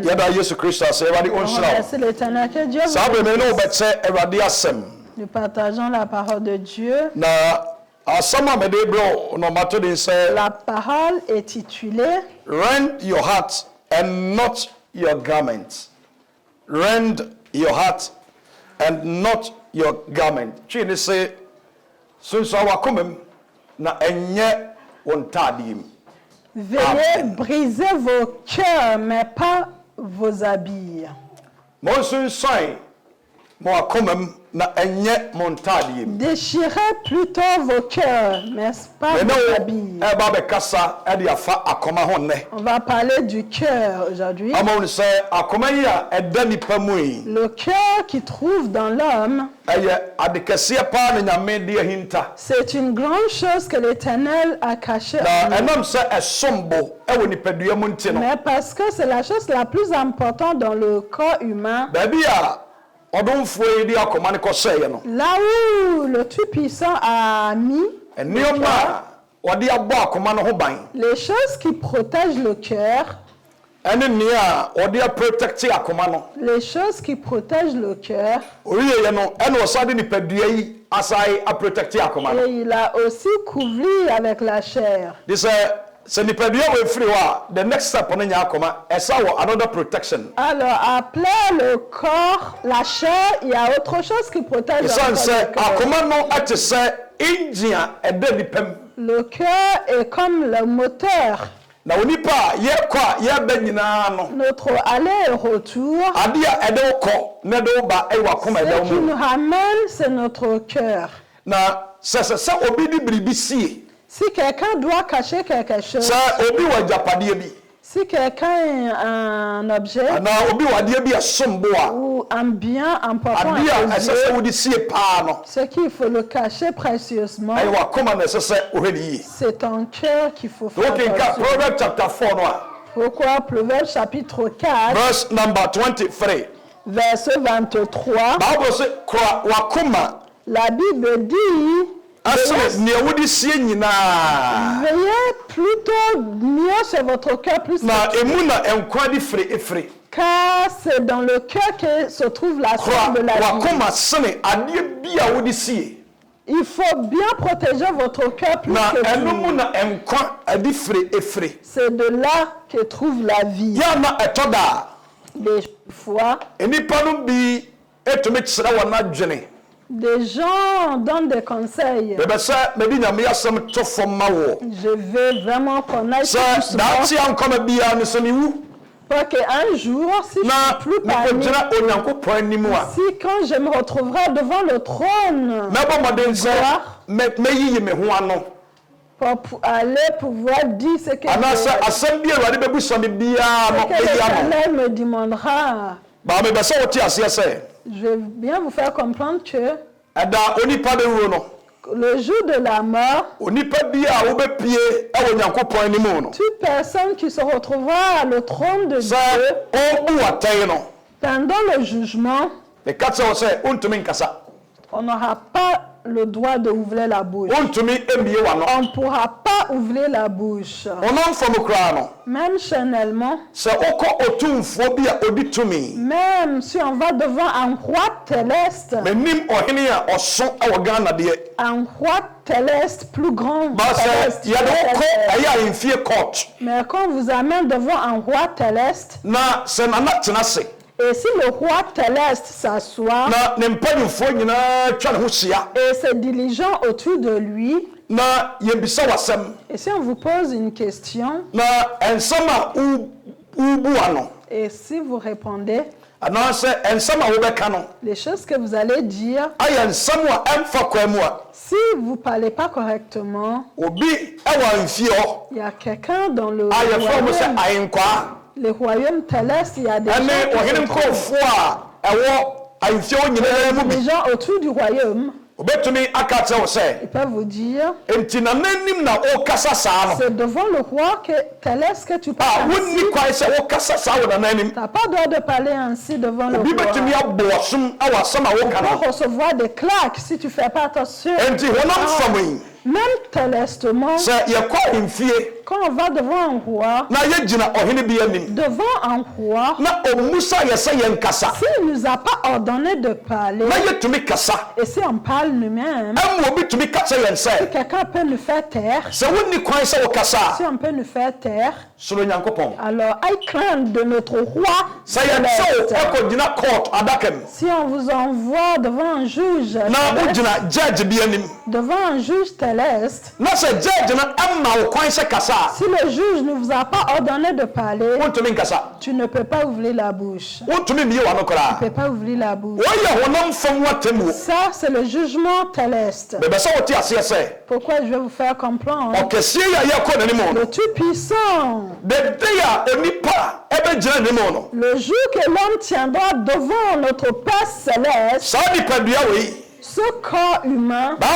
Yada Yesu Christ ase Ewurade onhyira. Merci l'Éternel, que Dieu Sa be me no betche Ewurade asem. Nous partageons la parole de Dieu. Na asama me de bro no mato de say La parole est titulée rend your heart and not your garment. Rend your heart and not your garment. Chi ni say sunso wakomem na enye wontadiem. Veuillez briser vos cœurs, mais pas vos habits. Mo sunso mo wakomem na enye montadiem. Déchirez plutôt vos cœurs, mais pas vos habits. Eba be kasa e de afa akoma honne. On va parler du cœur aujourd'hui. Amon say akoma yi a eda nipa mu yi. Le cœur qui trouve dans l'homme, c'est une grande chose que l'Éternel a cachée en nous. Mais parce que c'est la chose la plus importante dans le corps humain, là où le Tout-Puissant a mis les choses qui protègent le cœur, les choses qui protègent le cœur, et il a aussi couvert avec la chair. Alors après le corps, la chair, il y a autre chose qui protège le cœur. Le cœur est comme le moteur. Notre aller et retour, ce qui nous ramène, c'est notre cœur. Si quelqu'un doit cacher quelque chose, si quelqu'un a un objet ou un bien important à ce qu'il faut le cacher précieusement, c'est ton cœur qu'il faut faire attention. Pourquoi Proverbe chapitre 4, verse number 23. verset 23, la Bible dit, veillez plutôt mieux sur votre cœur plus car c'est dans le cœur que se trouve la source de la vie. Il faut bien protéger votre cœur plus que tout. C'est de là que trouve la vie. Des fois, des gens donnent des conseils. Je veux vraiment qu'on aille plus pour qu'un jour, si je ne suis plus parmi, si quand je me retrouverai devant le trône, pour aller pouvoir dire ce que l'Éternel me demandera. Je veux bien vous faire comprendre que le jour de la mort, toute personne qui se retrouvera à le trône de Dieu, pendant le jugement, on n'aura pas le droit d'ouvrir la bouche. On ne pourra pas ouvrir la bouche. Même charnellement, même si on va devant un roi céleste, un roi céleste plus grand, mais quand on vous amène devant un roi céleste, et si le roi céleste s'assoit et se dirigeant autour de lui, et si on vous pose une question, et si vous répondez, les choses que vous allez dire, si vous ne parlez pas correctement, il y a quelqu'un dans le royaume céleste, il y a des gens autour du royaume. Ils peuvent vous dire, c'est devant le roi céleste que tu parles ainsi. Tu n'as pas le droit de parler ainsi devant le roi. Tu peux recevoir des claques si tu ne fais pas attention. Même terrestrement, quand on va devant un roi, devant un roi, s'il ne nous a pas ordonné de parler, et si on parle nous-mêmes, si quelqu'un peut nous faire taire, si on peut nous faire taire, alors aie crainte de notre roi céleste. Si on vous envoie devant un juge céleste, si le juge ne vous a pas ordonné de parler, tu ne peux pas ouvrir la bouche. Tu ne peux pas ouvrir la bouche. Ça, c'est le jugement céleste. Pourquoi je vais vous faire comprendre? Le Tout-Puissant, le jour que l'homme tiendra devant notre Père céleste, ce corps humain, la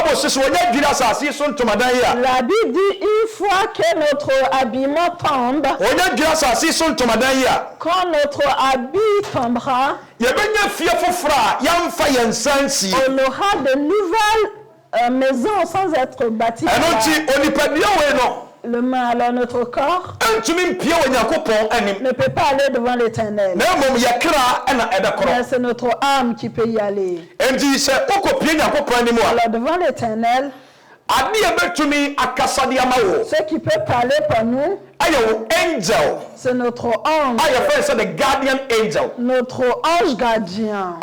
Bible dit une fois que notre habillement tombe, quand notre habit tombera, on aura de nouvelles maisons sans être bâties. Alors notre corps ne peut pas aller devant l'Éternel. Mais c'est notre âme qui peut y aller. Alors devant l'Éternel, ce qui peut parler pour nous, c'est notre ange. Notre ange gardien.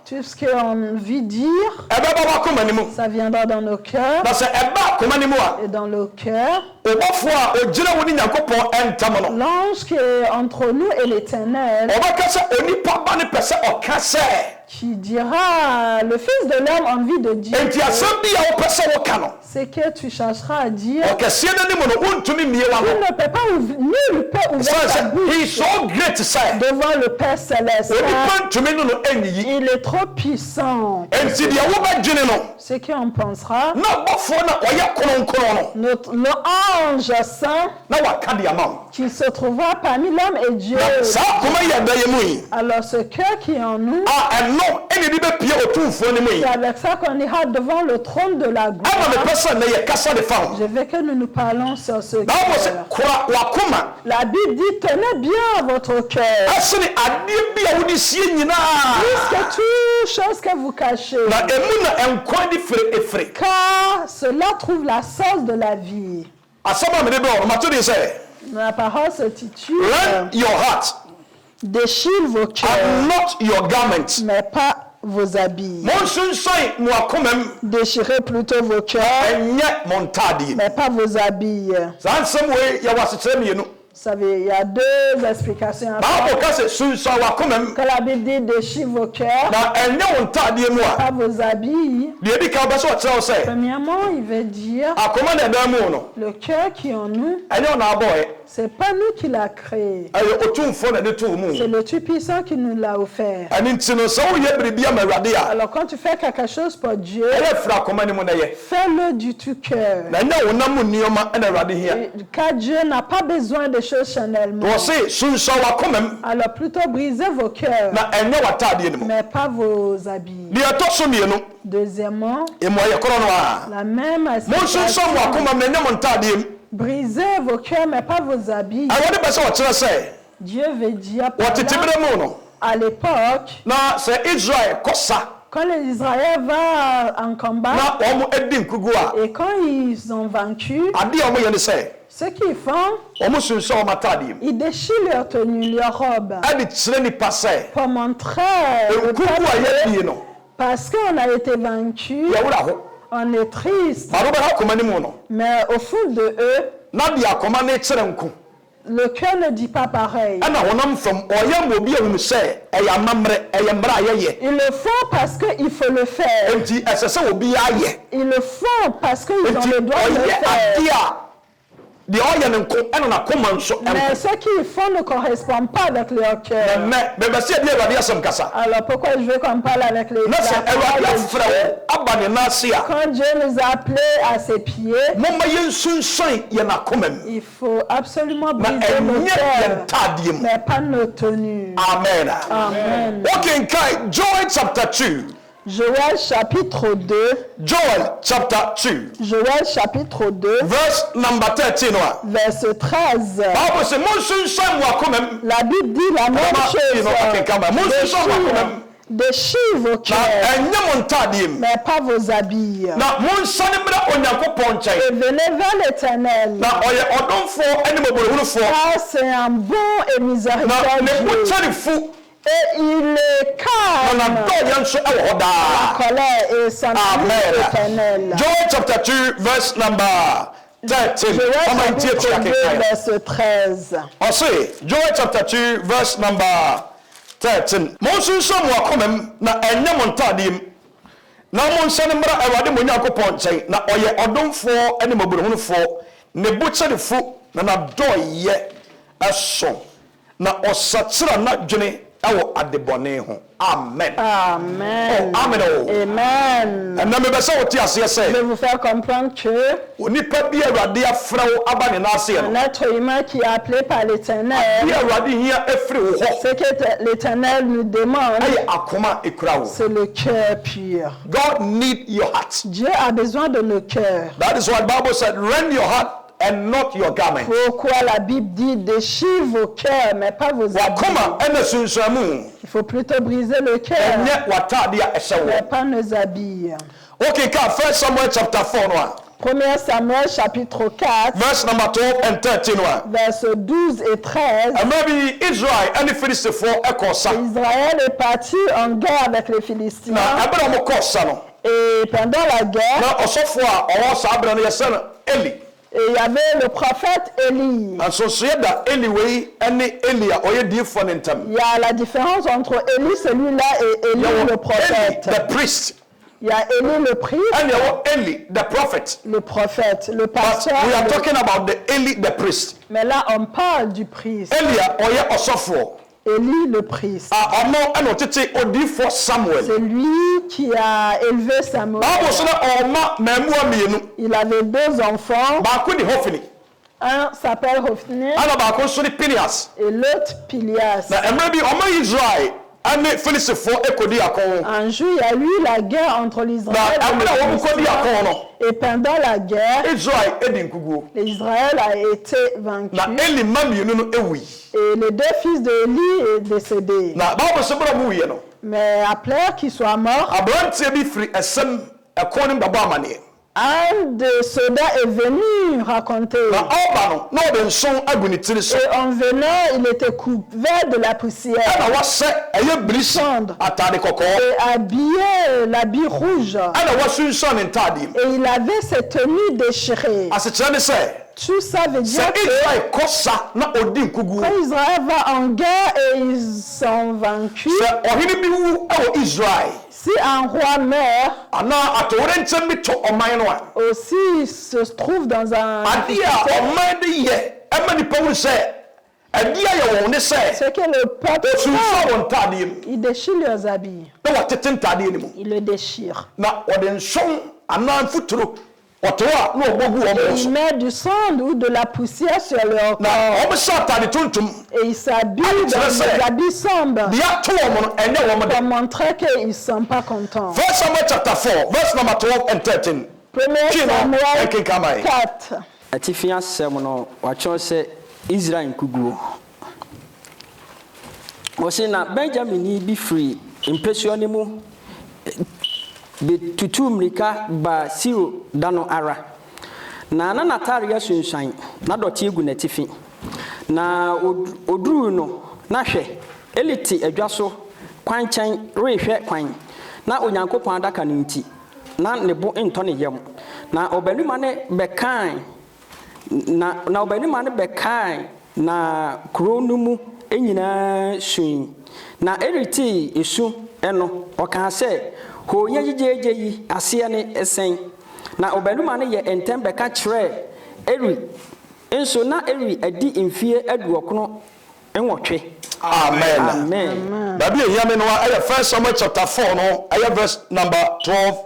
Tout ce qu'on vit dire, ça viendra dans nos cœurs. Et dans le cœur, l'ange qui est entre nous et l'Éternel, qui dira, le Fils de l'homme a envie de dire, c'est que tu chercheras à dire, tu ne peux pas ouvrir, nul peut ouvrir ta bouche devant le Père Céleste. Il est trop puissant. Ce qu'on pensera, notre ange saint qui se trouvera parmi l'homme et Dieu. Alors ce cœur qui est en nous, c'est avec ça qu'on ira devant le trône de la gloire. Je veux que nous nous parlons sur ce cœur. La Bible dit, tenez bien votre cœur. Plus que toute chose que vous cachez. Car cela trouve la source de la vie. La parole se titule déchire vos cœurs, mais pas vos habits. Déchirez plutôt vos cœurs, mais pas vos habits. Vous savez, il y a deux explications. Quand la Bible dit déchire vos cœurs, pas vos habits. Premièrement, il veut dire le cœur qui est en nous, c'est pas nous qui l'a créé. C'est le Tout-Puissant qui nous l'a offert. Alors quand tu fais quelque chose pour Dieu, fais-le du tout cœur. Car Dieu n'a pas besoin de choses charnellement. Alors plutôt brisez vos cœurs, mais pas vos habits. Deuxièmement, la même explication. Brisez vos cœurs, mais pas vos habits. Dieu veut dire à l'époque, quand les Israéliens vont en combat, et quand ils ont vaincu, ce qu'ils font, ils déchirent leur tenue, leur robe, pour montrer le peuple, parce qu'on a été vaincu, on est triste. Mais au fond de eux, le cœur ne dit pas pareil. Ils le font parce qu'il faut le faire. Ils le font parce qu'ils ont le droit de le faire. Mais ce qu'ils font ne correspond pas avec leur cœur. Alors pourquoi je veux qu'on parle avec les quand Dieu nous a appelés à ses pieds, il faut absolument briser nos cœurs, mais pas nos tenues. Amen. Amen. Okay, Joel chapter 2. Joël chapitre 2. Joel chapter 2. Joël chapitre 2. Verse number 13. Verset 13. La Bible dit la même chose. Déchire vos cœurs, mais pas vos habits. Et venez vers l'Éternel. Car c'est un bon et miséricordieux. Et il est calme la colère et s'en éternel. Joel chapter 2 verse number 13. Joël chapitre 2 verset 13. Joel chapter 2 verse number 13. Monsun so mo akomem na enya montadim. Na monsan mbra awade mo Nyankopon nchen na oye odomfo ene maburuhunfo ne bukyerefo na doye aso na osachira na dwene awo adebone ho. Amen. Amen. Oh, amen. Oh. Amen. Je vais vous faire comprendre que un être humain qui est appelé par l'Éternel, ce que l'Éternel nous demande, c'est le cœur pur. God needs your heart. Dieu a besoin de nos cœurs. That is why the Bible said, rend your heart and not your garment. Pourquoi la Bible dit déchire vos cœurs mais pas vos habits. Il faut plutôt briser le cœur mais pas nos habits. Okay, 1 Samuel chapter 4. 1 Samuel chapitre 4. Verse number 12 and 13. Verset 12 et 13. And maybe Israel and the Philistines Israël est parti en guerre avec les Philistins. Et pendant la guerre, et il y avait le prophète Élie. Il y a la différence entre Élie celui-là et Élie le prophète. The priest. Il y a Élie le priest. And Eli the prophet. Le prophète, le pasteur. But we are talking about the Eli the priest. Mais là on parle du priest. Élie le priest. C'est lui qui a élevé Samuel. Il avait 2 enfants. Un s'appelle Hophni et l'autre Pilias. Un jour, il y a eu la guerre entre l'Israël et les et pendant la guerre, l'Israël a été vaincu. Et les 2 fils d'Élie sont décédés. Mais après qu'ils soient morts, un des soldats est venu raconter. Et en venant, il était couvert de la poussière. Et habillé l'habit rouge. Et il avait ses tenues déchirées. Tout ça veut dire que quand Israël va en guerre et ils sont vaincus, si un roi meurt, aussi se trouve dans un ce que le peuple fait, ils déchirent leurs habits. Ils le déchirent. Ils mettent du sang ou de la poussière sur leur corps. Et ils s'habillent dans des habits sombres pour montrer qu'ils ne sont pas contents. 1 Samuel chapter 4, verse number 12 and 13. 1 Samuel 4. Atifia semono wachose Israel kuguo. Osina Benjamin bi free impression mu betutu mrika ba siro dano ara na nataria sunsan na doti egu na tifi na oduru no na hwe eliti adwaso kwanchan rehwe kwan na onyankopon adaka no nti na nebo ento ne yam na obanuma ne bekan na obanuma ne bekan na kronumu enyina sun na eliti esu eno oka se ho yejeje yi ase ne esen na obanuma ne ye entem beka kire eri enso na eri adi mfie aduokono enwotwe. Amen. Amen. Bible here no aya 1 Samuel chapter 4 no aya verse number 12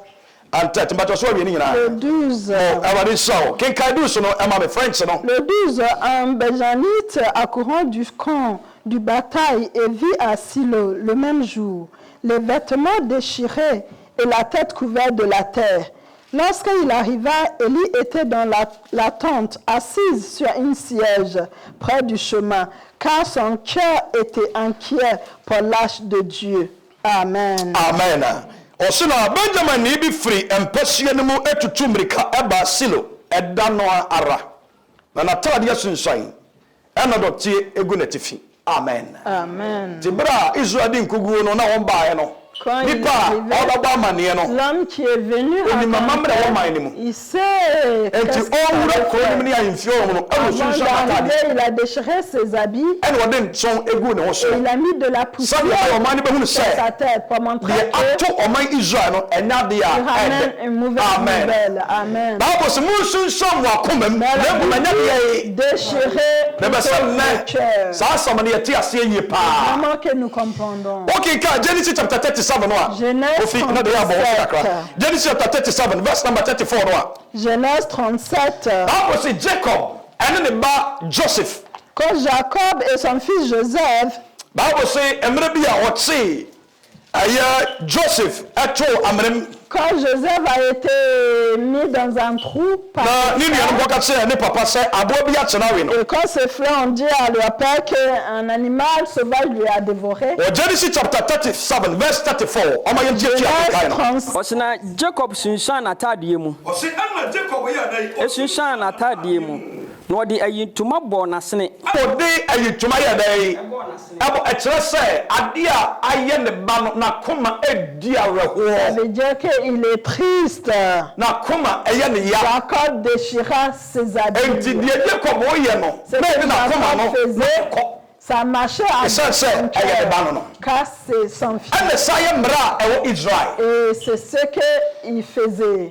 and 13 but so we ni na le 12 awari so ken kai do so no e ma me French no le 12 un Benjamite accourant du camp du bataille et vit à Silo le même jour les vêtements déchirés et la tête couverte de la terre. Lorsqu'il arriva, Élie était dans la tente, assise sur une siège près du chemin, car son cœur était inquiet pour l'âge de Dieu. Amen. Amen. Osuna Benjamin ni bi free empesue no mu etutu mrika eba silo edano ara. Na natade asunsan. Ena dotie egu netifi. Amen. Amen. Tibra Israel din kugu no na won baaye no. L'homme qui est venu il s'est il a déchiré ses habits et il a mis de la poussière sur sa tête pour montrer qu'il ramène une mauvaise nouvelle. Amen. Déchiré le cœur. Vraiment que nous comprendons. Genesis chapter 37. Genesis chapter 37, verse number 34. Genèse 37. Bible says Jacob and then the Joseph. Quand Jacob et son fils Joseph. Bible says Emrebia what say Joseph eto amrem. Quand Joseph a été mis dans un trou par et quand ses frères ont dit à leur père qu'un animal sauvage lui a dévoré. Genesis chapter 37 verse 34. Jacob sunshine atadie mu. Sunshine atadie mu. No de ayituma bo nasene. Ode ayituma ya dai. Abo ekere se ade a aye ne ba na koma edi aweho. Ça veut dire qu'il est triste. Na koma eye ne ya. Jacob déchira ses habits. Enti die Jacob o ye no. Me na koma no. Ça marchait à car c'est son fils. Et c'est ce qu'il faisait.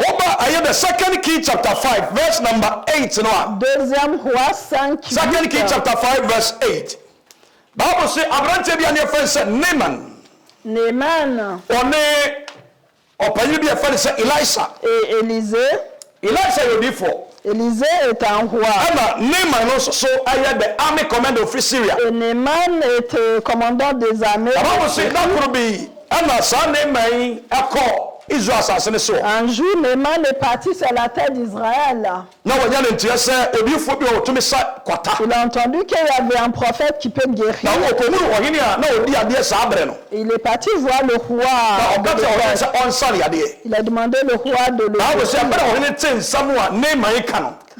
Second King chapter 5 verse number 8. Deuxième roi 5. Second King chapter 5 verse 8. Bible say Abrante bi ane friend said Naaman. On est opani bi friend said Elisha. Et Élisée. Elisha yodifo. Élisée est un roi. Naaman also so the army commander of Syria. Et Naaman est commandant des armées. Un jour, Naaman est parti sur la terre d'Israël. Il a entendu qu'il y avait un prophète qui peut guérir. Il est parti voir le roi. Il a demandé le roi de le guérir.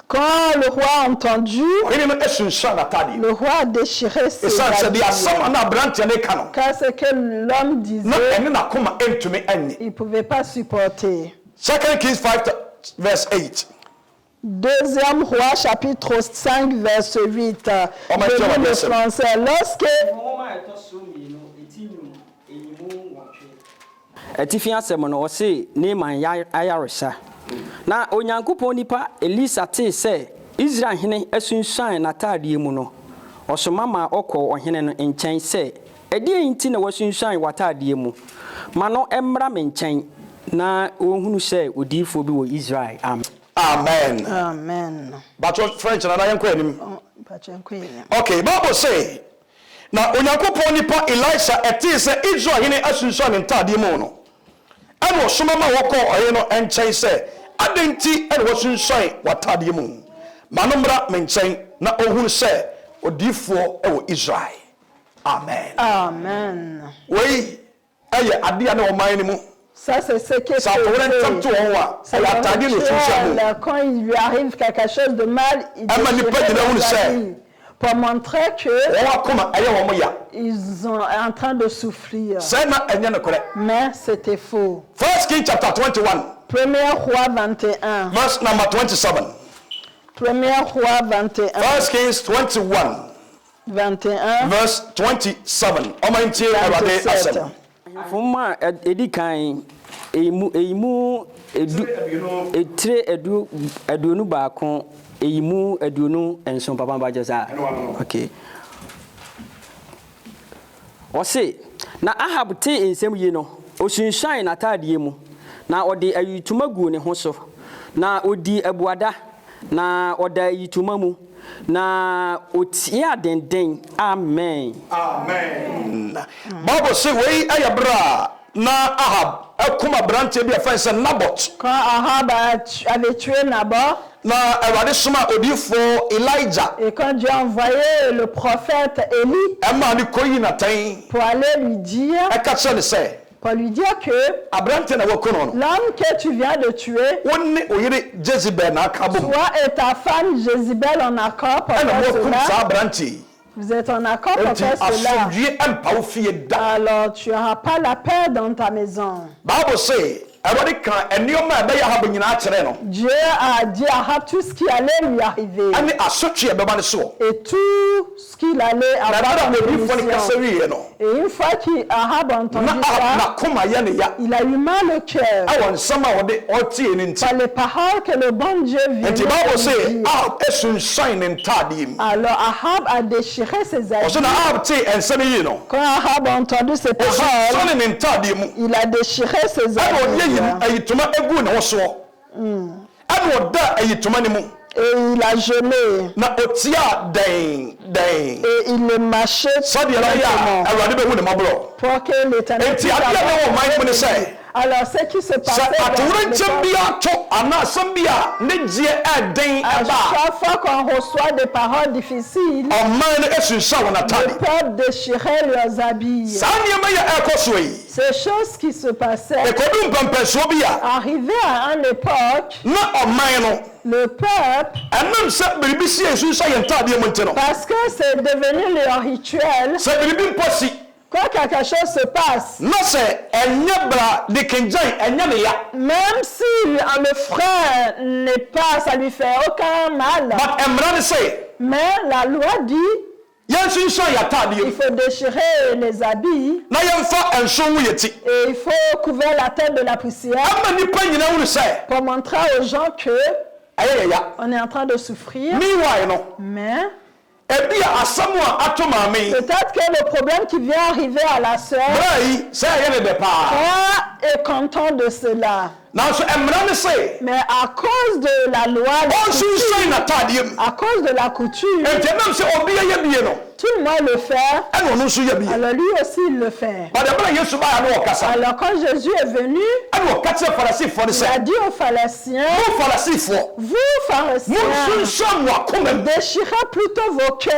Quand le roi a entendu, le roi a déchiré ses habits. Car c'est que l'homme disait, il ne pouvait pas supporter. 2 Kings 5 verse 8. Deuxième roi chapitre 5 verse 8. Le français. Lorsque na onyankopon nipa Elisa te se Israel hene asunsan natadie mu no osoma ma okọ ohene no enchen se edi enti na wasunsan watadie mu ma no emra me nchen na ohunu se odifo bi wo Israel. Amen. Amen. But what French na yan kwanim. Okay, Bible say na onyankopon nipa Elisha ete se Israel hene asunsan natadie mu no eno osoma ma wokọ ohene no enchen se adenti and wasunsan watadie mu manomra menchen na ohun se odifo ewo Israel. Amen. Amen. Oui, aye adia na oman ni mu. Ça c'est ce que ça quand il lui arrive quelque chose de mal, il pour montrer que ils sont en train de souffrir. Mais c'était faux. First King chapter 21. Premier roi 21. Verse number 27. Premier roi 21. First Kings 21. 21. Verse 27. Fuma edikan eyimu etre eduonu baako eyimu eduonu enson papa bajosa. Okay. Ose na Ahab te ensem yi no osunshine natadie mu na ode ayituma gu ne ho so na odi abuada na oda ayituma mu na otia denden. Amen. Amen. Bible say we ayabra na Ahab ekuma branche bi afa se Naboth. Quand Ahab avait tué Naboth. Na Awurade soma odifo Elijah. Et quand Dieu a envoyé le prophète Élie. Ema ni koyi na tan. Pour aller lui dire. Eka ne se. Pour lui dire que l'homme que tu viens de tuer, toi et ta femme Jézabel en accord pour cela. Vous êtes en accord pour faire cela. Alors tu n'auras pas la paix dans ta maison. Dieu a dit à Ahab tout ce qui allait lui arriver. Et tout ce qu'il allait avoir comme punition. Et une fois qu'Ahab a entendu ça, il a eu mal au cœur par les paroles que le bon Dieu vient de dire. Alors Ahab a déchiré ses habits. Quand Ahab a entendu ces paroles, il a déchiré ses habits. Et il a gelé. Et il le mâchait pour que l'Éternel puisse avoir. Alors, ce qui se passait à chaque fois qu'on reçoit des paroles difficiles, le peuple déchirait leurs habits. Ces choses qui se passaient arrivaient à une époque, le peuple, parce que c'est devenu leur rituel, quand quelque chose se passe, même si le frère n'est pas, ça lui fait aucun mal. Mais la loi dit, il faut déchirer les habits et il faut couvrir la tête de la poussière pour montrer aux gens que on est en train de souffrir. Mais peut-être que le problème qui vient arriver à la sœur est content de cela. Mais à cause de la loi, à cause de la coutume, tout le monde le fait. Alors lui aussi il le fait. Alors quand Jésus est venu, il a dit aux Pharisiens, vous Pharisiens, déchirez plutôt vos cœurs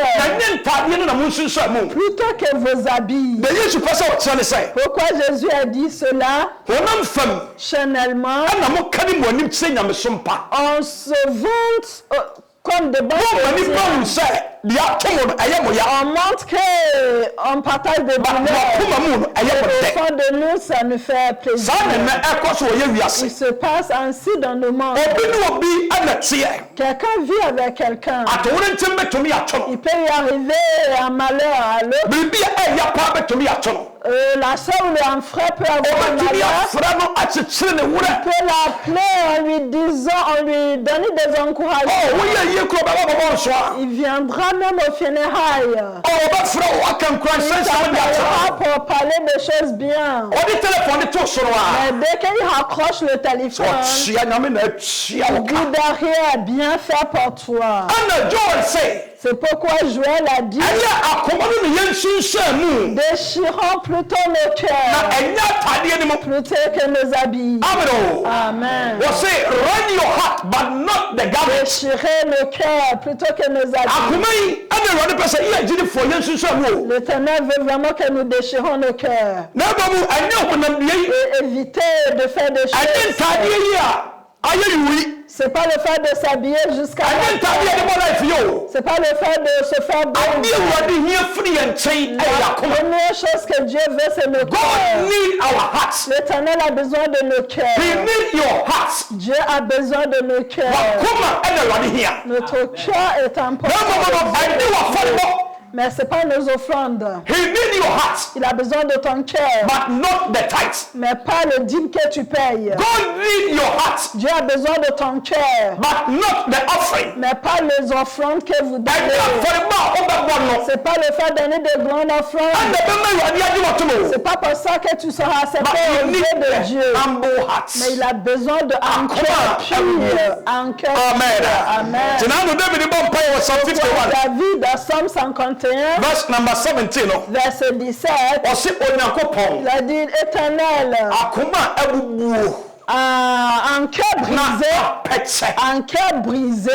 plutôt que vos habits. Pourquoi Jésus a dit cela? Charnellement, on se vante comme des bons chrétiens. On montre qu'on partage des bonheurs. Au fond de nous, ça nous fait plaisir. Il se passe ainsi dans le monde. Quelqu'un vit avec quelqu'un. Il peut y arriver un malheur à l'autre. La soeur ou un frère peut avoir un malheur. Il peut l'appeler en lui disant, en lui donner des encouragements. Il viendra même au funérailles. Il t'appellera pour parler de choses bien. Mais dès qu'il raccroche le téléphone, il dit derrière, bien fait pour toi. C'est pourquoi Joël a dit, déchirons plutôt nos cœurs plutôt que nos habits. Amen. Déchirer le cœur plutôt que nos habits. L'Éternel veut vraiment que nous déchirons nos cœurs. Et éviter de faire des choses. C'est pas le fait de s'habiller jusqu'à la fin. C'est pas le fait de se faire beau. La première chose que Dieu veut, c'est le cœur. L'Éternel a besoin de nos cœurs. Dieu a besoin de nos cœurs. Notre cœur est important. Mais ce n'est pas nos offrandes. Il a besoin de ton cœur. Mais pas le dîme que tu payes. Dieu a besoin de ton cœur. Mais pas les offrandes que vous donnez. Ce n'est pas le fait de donner de grandes offrandes. Ce n'est pas pour ça que tu seras accepté au Dieu de Dieu. Mais il a besoin d'un cœur pur. Un cœur pur. Amen. David, dans Somme 51. 31, verse number 17 no. verset 17, Ose Onyankopon. il a dit Éternel, Akoma ebubuo. un cœur brisé, un cœur brisé,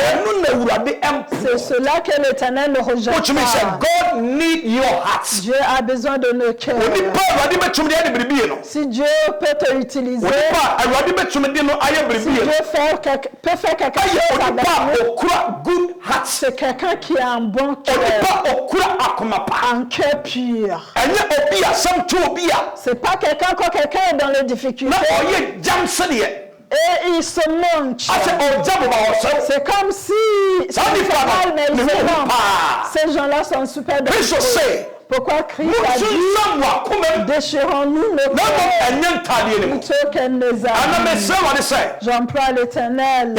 c'est cela que l'Éternel ne rejette Which means pas. God need your heart. Dieu a besoin de nos cœurs. Si Dieu peut te utiliser, si Dieu peut faire quelque chose avec nous, c'est quelqu'un qui a un bon cœur, un cœur pur. C'est pas quelqu'un quand quelqu'un est dans les difficultés et il se montre. C'est comme si ces gens-là sont super dangereux. Pourquoi Christ a dit déchirons-nous nos cœurs plutôt qu'elle nous a. J'emploie l'Éternel,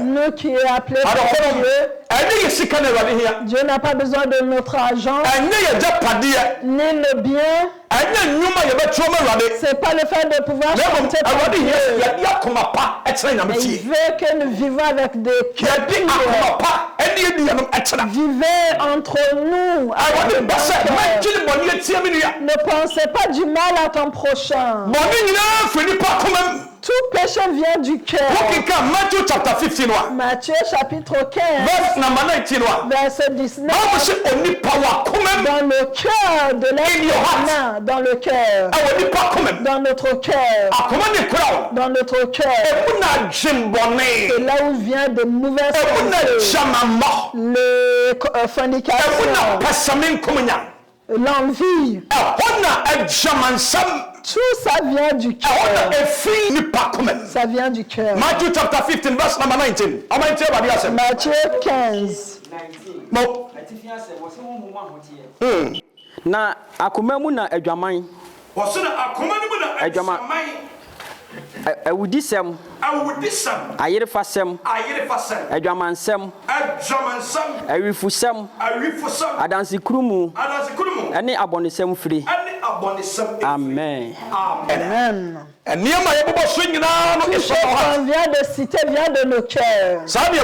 nous qui est appelé par Dieu. Dieu n'a pas besoin de notre argent, ni le bien. C'est pas le fait de pouvoir chanter pour Dieu. Mais il veut que nous vivons avec des cœurs purs. Vivez entre nous. Ne pensez pas du mal à ton prochain. Tout péché vient du cœur. Matthieu chapitre 15, verset 19. Dans le cœur de l'être humain, dans le cœur, dans notre cœur, dans notre cœur, c'est là où vient de mauvaises pensées, les fornications, l'envie. Tout ça vient du cœur. Ça vient du cœur. Matthew chapter 15 verse number 19. Matthieu 15. Na akoma mu na adwaman. Adwaman. Awudisem. Ayerefasem. Adwamansem. Awifusem. Adansikrumu. Ene abonisem firi. Amen. Amen. And near my Tout ce qu'on vient de citer vient de nos cœurs. Ça vient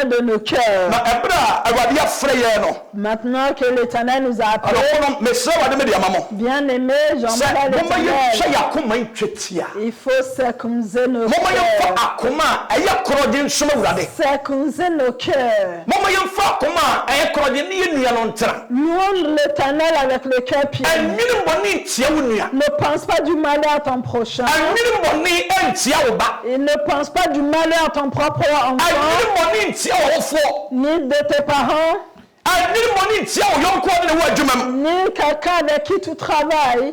de nos cœurs. Maintenant que l'Éternel nous a appelés, bien aimé, j'envoie l'Éternel. Il faut circonciser nos cœurs. Circonciser nos cœurs. Louons l'Éternel avec le cœur pieux. Ne pense pas du mal à ton prochain. Et ne pense pas du mal à ton propre enfant, ni de tes parents, ni quelqu'un avec qui tu travailles.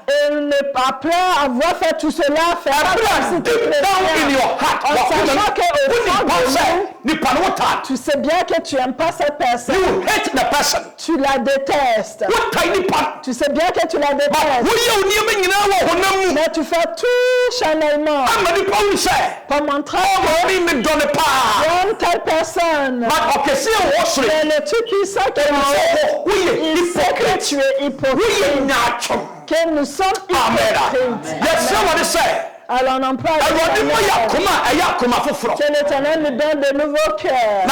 Et ne pas peur avoir fait tout cela, faire partie de en sachant qu'au fond de nous, tu sais bien que tu n'aimes pas cette personne. Tu la détestes. Tu sais bien que tu la détestes. Mais tu fais tout charnellement pour montrer que j'aime telle personne. Mais le tout puissant qui est en haut, il sait que tu es hypocrite. Que nous sommes hypocrites. Alors on emploie que l'Éternel nous donne de nouveaux cœurs.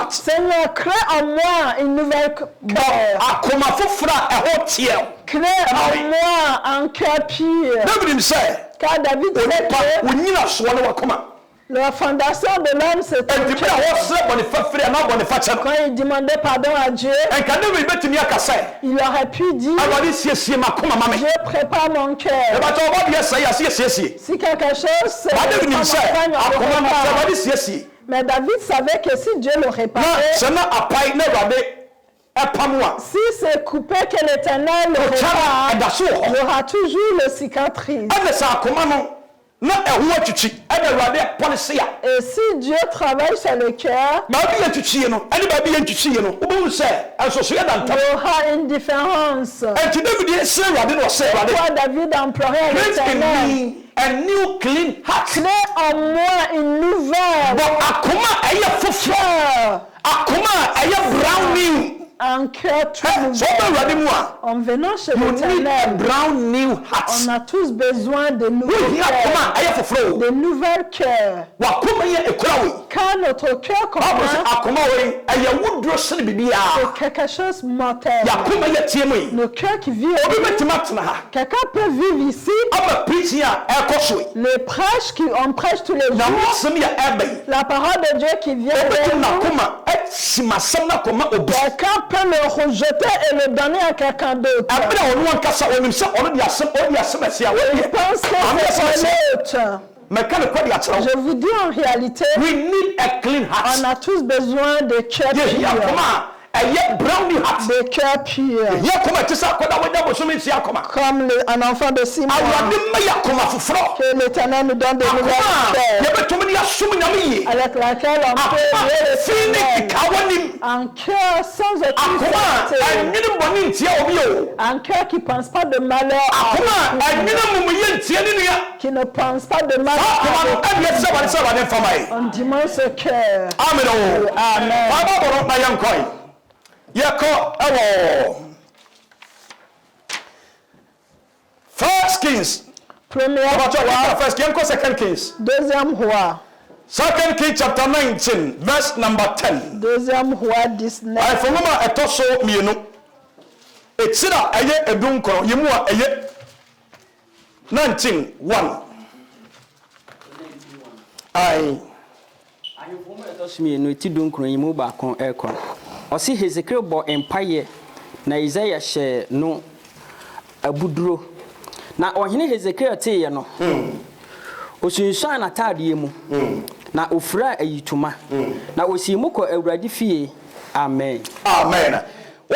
Seigneur, crée en moi une nouvelle cœur. Crée en moi un cœur pur. Car David sait que la fondation de l'homme, c'est un cœur. Quand il demandait pardon à Dieu, il aurait pu dire, Dieu prépare mon cœur. Si quelque chose se mais David savait que si Dieu le réparait, si c'est coupé que l'Éternel le répare, il y aura toujours le cicatrice. Et si Dieu travaille sur le cœur, il y aura une différence. Pourquoi David a imploré à l'Éternel? Crée en moi une nouvelle cœur. un cœur tout nouveau. En venant chez l'Éternel, on a tous besoin de nouveaux cœurs, de nouvelles cœurs. Car notre cœur commun, c'est quelque chose de mortel. Le cœur qui vit quelqu'un peut vivre ici. Le prêche on prêche tous les jours. La parole de Dieu qui vient vers nous. Quelqu'un peut le rejeter et le donner à quelqu'un d'autre. Il pense que c'est l'autre. Je vous dis en réalité, on a tous besoin de cœurs purs. Des cœurs purs. Comme un enfant de 6 mois. Que l'Éternel nous donne de nouvelles cœurs. Avec laquelle on peut un cœur sans aucune un cœur qui ne pense pas de malheur. Qui ne pense pas de malheur. On dimanche ce cœur. Amen. First Kings. Second Kings. Deuxième roi. Second Kings chapter 19, verse number 10. Deuxième roi 19. I etoso mienu. Etira eye edunko yemu a eye 19:1. Ɔsi Hezekiel bɔ mpaeɛ na Isaiah hyɛ no abuduro na ɔhene Hezekiel teeɛ no osunsuan n'ataadeɛ mu na ofura ayituma na osi mu kɔ Awurade fie. Amen.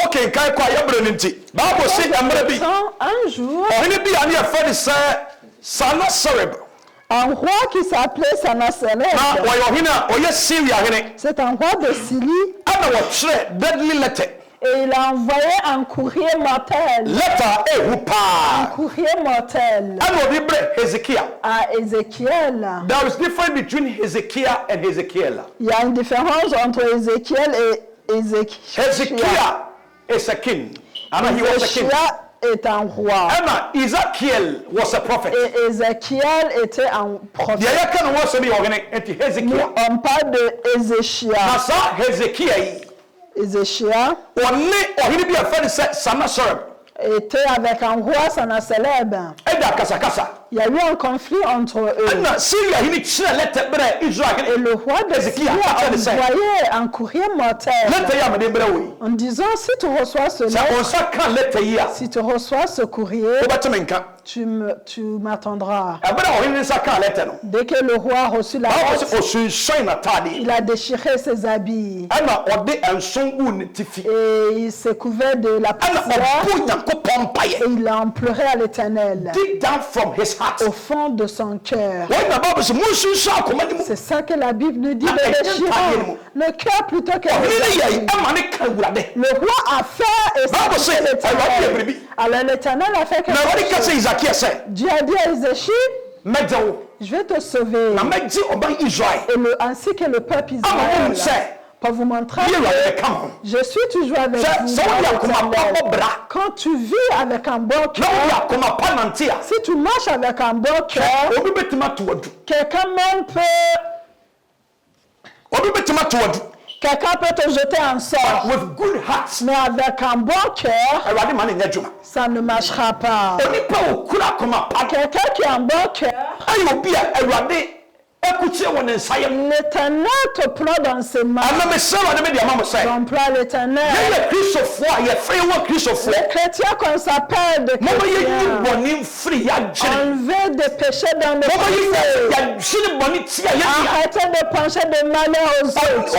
Okay, kai kwa yabre nti Bible say emre bi un jour ɔhene bi ane afɛ sɛ Sennacherib. Un roi qui s'appelait Sennacherib. C'est un roi de Syrie. Et il a envoyé un courrier mortel. Un courrier mortel. À Ézéchiel. There is difference between Hezekiah and Ezekiel. Il y a une différence entre Ézéchiel et Ézéchiel. Hezekiah is a king. And he was a king. Est un roi. Ezekiel was a prophet. Et Ézéchiel était un prophète. On parle de Ézéchiel. Ézéchiel était avec un roi Sennacherib. Il y a eu un conflit entre eux. Et le roi de Syrie a envoyé un courrier mortel en disant si tu reçois si tu reçois ce courrier, tu m'attendras. Dès que le roi a reçu la lettre, il a déchiré ses habits et il s'est couvert de la poussière et il a imploré à l'Éternel au fond de son cœur. C'est ça que la Bible nous dit, de déchirer le cœur plutôt que le roi a fait et c'est l'Éternel. Alors l'Éternel a fait quelque chose. Dieu a dit à Ézéchiel, je vais te sauver. Et ainsi que le peuple Israël. Pour vous montrer que je suis toujours avec vous. Quand tu vis avec un bon cœur, si tu marches avec un bon cœur, quelqu'un même quelqu'un peut te jeter un sort. Mais avec un bon cœur, ça ne marchera pas. Quelqu'un qui a un bon cœur, l'Éternel te prend dans ses mains. J'emploie l'Éternel. Les chrétiens qu'on s'appelle de chrétiens, enlever des péchés dans le péché. Arrêtez de pencher de malheur aux autres.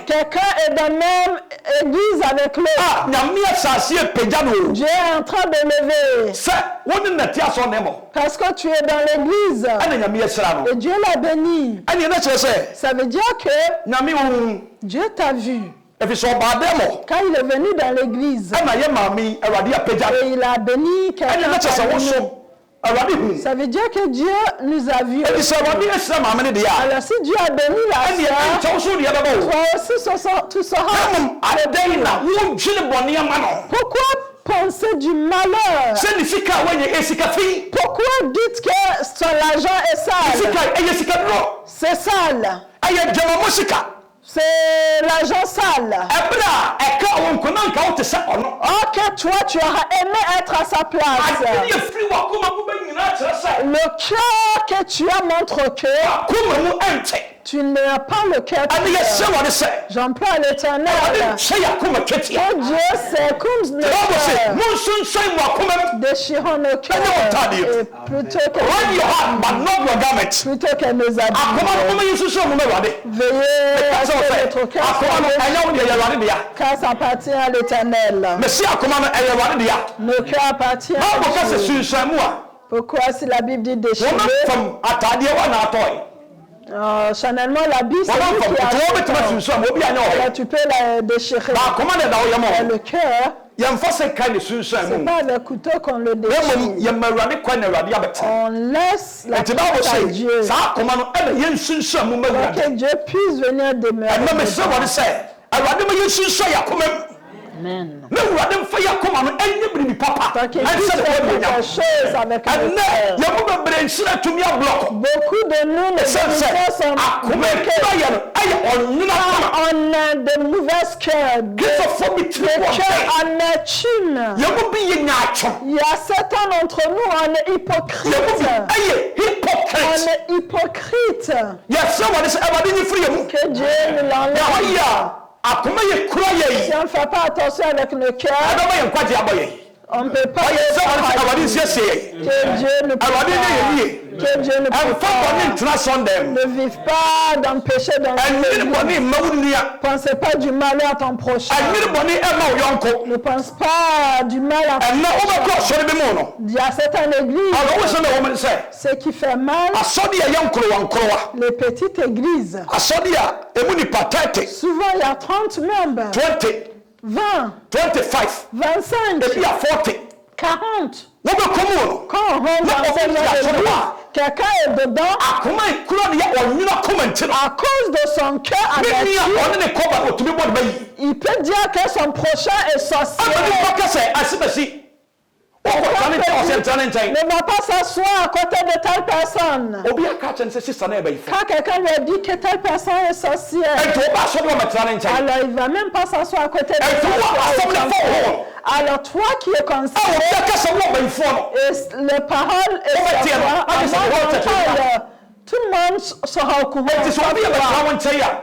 Quelqu'un est dans la même église avec l'autre. Dieu est en train de lever. Parce que tu es dans l'église. Et Dieu l'a béni. Ça veut dire que Dieu t'a vu. Quand il est venu dans l'église, et il a béni quelqu'un. Ça veut dire que Dieu nous a vus. Alors si Dieu a béni la sœur, toi aussi tu seras. Pourquoi penser du malheur? Pourquoi dites que son argent est sale? C'est sale. C'est l'argent sale. Oh, que toi, tu auras aimé être à sa place. Le cœur que tu as montre que tu n'as pas le cœur. J'emploie l'Éternel. Que Dieu s'écoute nos cœurs. Déchirons nos cœurs. Plutôt que nos habits. Veillez à ce que notre cœur soit, car ça appartient à l'Éternel. Nos cœurs appartiennent à Dieu. Pourquoi si la Bible dit déchirer? Chanellement, la Bible, c'est lui qui a tu peux la déchirer. Le cœur, c'est pas avec le couteau qu'on le déchire. On laisse la place à Dieu. Pour que Dieu puisse venir demeurer. Amen. Tant qu'il puisse faire quelque chose avec le cœur. Beaucoup de nous, les chrétiens sont on a de mauvaises cœurs, des cœurs amertumes. Il y a certains d'entre nous, on est hypocrites. On est hypocrites. Que Dieu nous l'enlève. Si on ne fait pas attention avec nos cœurs, on ne peut pas que Dieu nous prépare. Que Dieu nous prépare. Ne vive pas dans le péché dans le pensez pas du malheur à ton prochain. Ne pense pas du mal à ton prochain. Il y a certaines églises, ce qui fait mal, les petites églises. Souvent il y a 30 membres. 20, 25, 40. Quand on rentre dans l'église, quelqu'un est dedans à cause de son cœur averti. Il peut dire que son prochain est sorcier. Ne va pas s'asseoir à côté de telle personne. Quand quelqu'un lui a dit que telle personne est sorcière, alors il ne va même pas s'asseoir à côté de telle personne. Alors toi qui es concerné, et les paroles tout le monde sera au courant.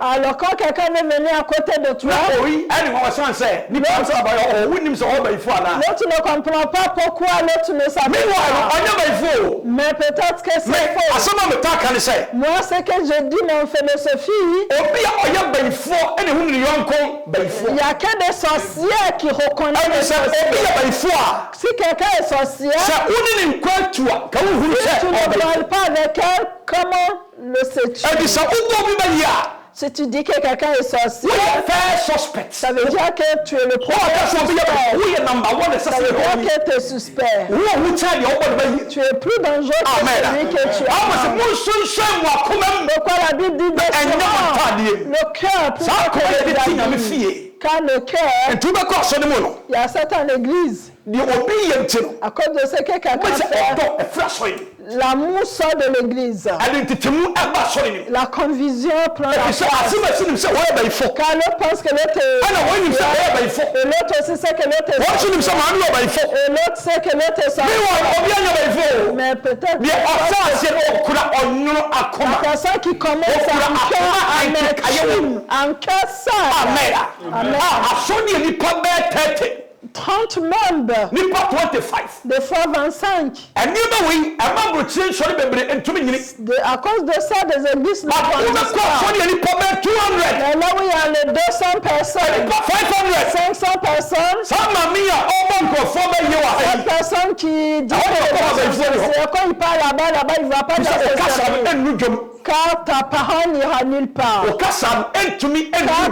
Alors quand quelqu'un est venu à côté de toi, l'autre ne comprend pas pourquoi l'autre ne savait pas. Mais peut-être que c'est faux. Moi, ce que je dis dans ma philosophie, il n'y a que des sorcières qui reconnaissent les sorcières. Si quelqu'un est sorcière, si tu ne parles pas avec elle, comment le sais-tu? Si tu dis que quelqu'un est sorcier, ça veut dire que tu es le premier suspect. Ça veut dire que tu es suspect. Tu es plus dangereux que celui que tu as. Pourquoi la Bible dit le cœur car le cœur, il y a certaines églises, à cause de ce que quelqu'un fait, l'amour sort de l'église. La confusion prend la place. Car l'autre pense que l'autre est... Et l'autre aussi sait que l'autre est... Et l'autre sait que l'autre est sorcier. Mais peut-être... La personne qui commence en cœur sale. Amen. 30 membres. Des fois 25. À cause de ça, des églises ne grandissent pas. Mais là où il y a les 200 personnes, 500 personnes, cette personne qui dit que quand il part là-bas, il ne va pas dans ce service. Car ta parole n'ira nulle part. Car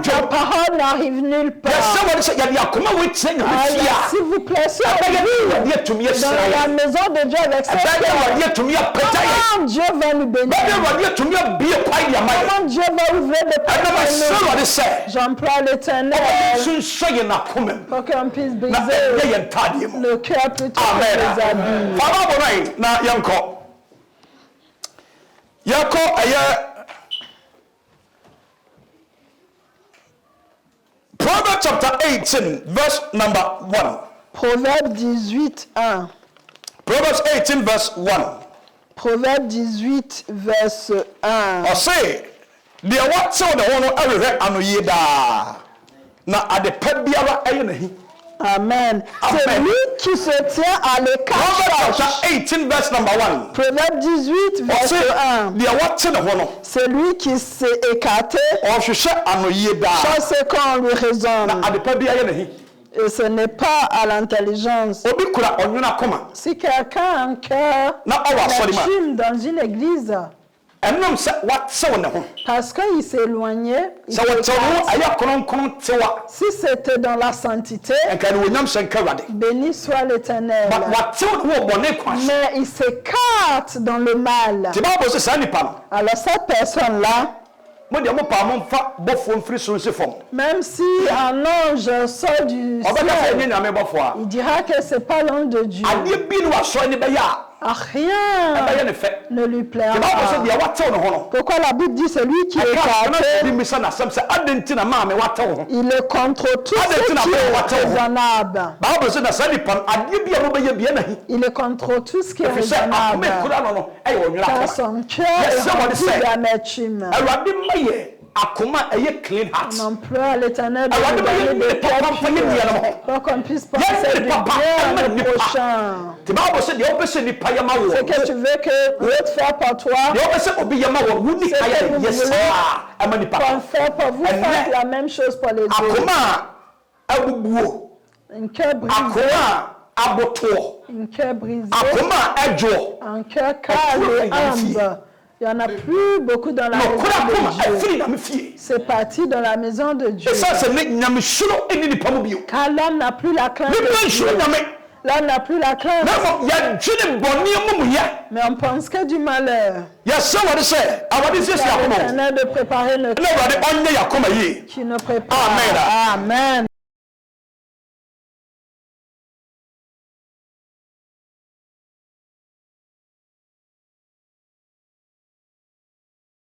ta parole n'arrive nulle part. S'il vous plaît, si on vit dans la maison de Dieu avec cette comment Dieu va nous bénir? Comment Dieu va ouvrir des portes? J'emploie l'Éternel pour qu'on puisse briser le cœur plutôt que les habits. Proverbs chapter 18, verse number 1. Proverbe 18, 1. Proverbs 18, verse 1. Proverbe 18, verse 1. I say, the what so the one I read anoyeda. Na adepabiara ayenahi. Amen. C'est lui qui se tient à l'écart. Proverbs chapter 18, verse number 1. Proverbe 18, verset 1. C'est lui qui s'est écarté. Chaque qu'on lui raisonne. Et ce n'est pas à l'intelligence. Si quelqu'un a un cœur légitime dans une église, parce qu'il s'est éloigné, si c'était dans la sainteté, béni soit l'Éternel. Mais il s'écarte dans le mal. Alors cette personne-là, même si un ange sort du ciel, il dira que c'est pas l'ange de Dieu. Rien ne lui plaira. Pourquoi la Bible dit c'est lui qui est écarté? Il est contre tout ce qui est raisonnable. Il est contre tout ce qui est raisonnable. Car son cœur est rempli d'amertume. On emploie l'Éternel de nous donner des cœurs purs pour qu'on puisse penser du bien à nos prochains. C'est que tu veux que l'autre fasse pour toi. C'est que nous voulons qu'on fait pour vous faire la même chose pour les autres. Un cœur brisé. Un cœur brisé. Un cœur calme et humble. Il n'y en a plus beaucoup dans la maison de Dieu. C'est parti dans la maison de Dieu. Car l'homme n'a plus la crainte de Dieu. L'homme n'a plus la crainte. Mais on pense que du malheur. L'Éternel de préparer le cœur qui ne prépare. Amen.